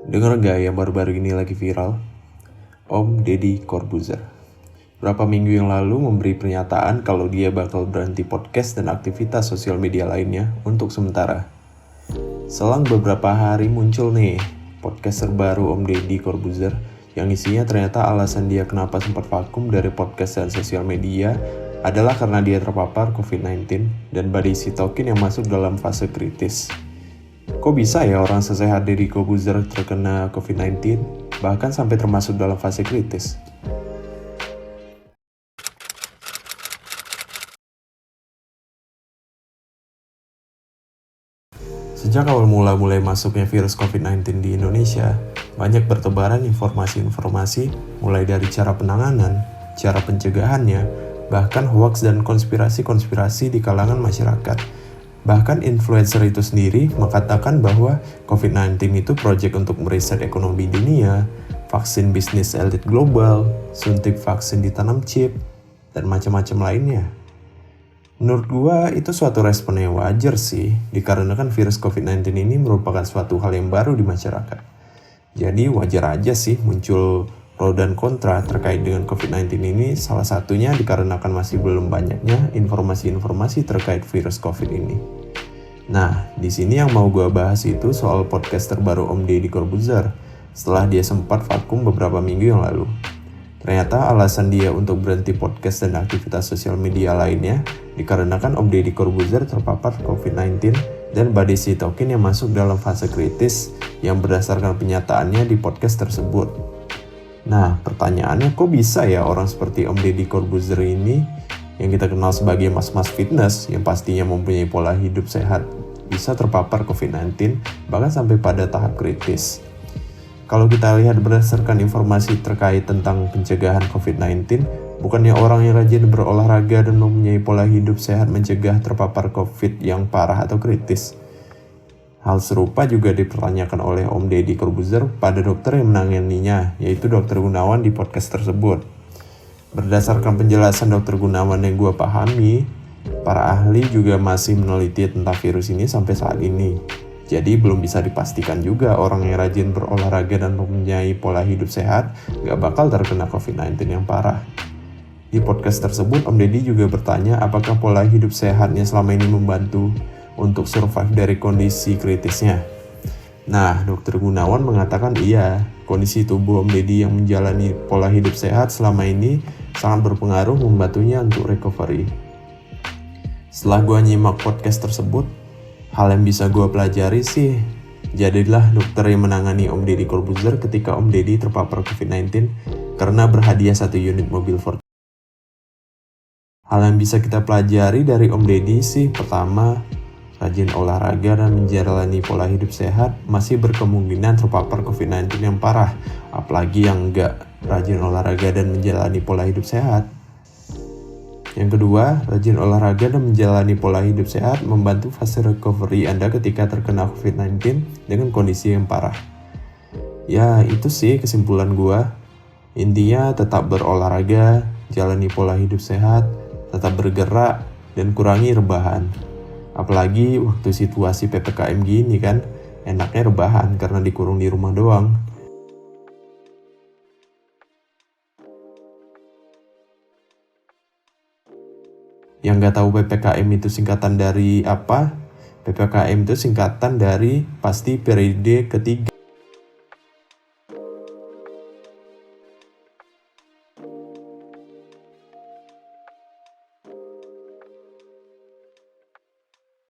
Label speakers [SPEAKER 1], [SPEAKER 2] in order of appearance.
[SPEAKER 1] Dengar gak yang baru-baru ini lagi viral? Om Deddy Corbuzier. Berapa minggu yang lalu memberi pernyataan kalau dia bakal berhenti podcast dan aktivitas sosial media lainnya untuk sementara. Selang beberapa hari muncul nih podcast terbaru Om Deddy Corbuzier yang isinya ternyata alasan dia kenapa sempat vakum dari podcast dan sosial media adalah karena dia terpapar COVID-19 dan badai sitokin yang masuk dalam fase kritis. Kok bisa ya orang sesehat Deddy Corbuzier terkena COVID-19, bahkan sampai termasuk dalam fase kritis? Sejak awal mulai masuknya virus COVID-19 di Indonesia, banyak bertebaran informasi-informasi mulai dari cara penanganan, cara pencegahannya, bahkan hoaks dan konspirasi-konspirasi di kalangan masyarakat. Bahkan influencer itu sendiri mengatakan bahwa COVID-19 itu proyek untuk mereset ekonomi dunia, vaksin bisnis elit global, suntik vaksin ditanam chip, dan macam-macam lainnya. Menurut gua itu suatu respon yang wajar sih, dikarenakan virus COVID-19 ini merupakan suatu hal yang baru di masyarakat. Jadi wajar aja sih muncul pro dan kontra terkait dengan COVID-19 ini, salah satunya dikarenakan masih belum banyaknya informasi-informasi terkait virus COVID ini. Nah, di sini yang mau gue bahas itu soal podcast terbaru Om Deddy Corbuzier setelah dia sempat vakum beberapa minggu yang lalu. Ternyata alasan dia untuk berhenti podcast dan aktivitas sosial media lainnya dikarenakan Om Deddy Corbuzier terpapar COVID-19 dan badai sitokin yang masuk dalam fase kritis yang berdasarkan penyataannya di podcast tersebut. Nah, pertanyaannya kok bisa ya orang seperti Om Deddy Corbuzier ini yang kita kenal sebagai mas-mas fitness yang pastinya mempunyai pola hidup sehat bisa terpapar COVID-19 bahkan sampai pada tahap kritis. Kalau kita lihat berdasarkan informasi terkait tentang pencegahan COVID-19, bukannya orang yang rajin berolahraga dan mempunyai pola hidup sehat mencegah terpapar COVID yang parah atau kritis. Hal serupa juga dipertanyakan oleh Om Deddy Corbuzier pada dokter yang menanganinya, yaitu Dr. Gunawan di podcast tersebut. Berdasarkan penjelasan Dr. Gunawan yang gue pahami, para ahli juga masih meneliti tentang virus ini sampai saat ini. Jadi belum bisa dipastikan juga orang yang rajin berolahraga dan mempunyai pola hidup sehat gak bakal terkena COVID-19 yang parah. Di podcast tersebut, Om Deddy juga bertanya apakah pola hidup sehatnya selama ini membantu untuk survive dari kondisi kritisnya. Nah, Dr. Gunawan mengatakan iya, kondisi tubuh Om Deddy yang menjalani pola hidup sehat selama ini sangat berpengaruh membantunya untuk recovery. Setelah gue nyimak podcast tersebut, hal yang bisa gue pelajari sih, jadilah dokter yang menangani Om Deddy Corbuzier ketika Om Deddy terpapar COVID-19 karena berhadiah 1 unit mobil Ford. Hal yang bisa kita pelajari dari Om Deddy sih, pertama, rajin olahraga dan menjalani pola hidup sehat masih berkemungkinan terpapar COVID-19 yang parah, apalagi yang enggak rajin olahraga dan menjalani pola hidup sehat. Yang kedua, rajin olahraga dan menjalani pola hidup sehat membantu fase recovery Anda ketika terkena COVID-19 dengan kondisi yang parah. Ya, itu sih kesimpulan gua. Intinya tetap berolahraga, jalani pola hidup sehat, tetap bergerak, dan kurangi rebahan. Apalagi waktu situasi PPKM gini kan, enaknya rebahan karena dikurung di rumah doang. Yang gak tahu PPKM itu singkatan dari apa? PPKM itu singkatan dari pasti periode ketiga.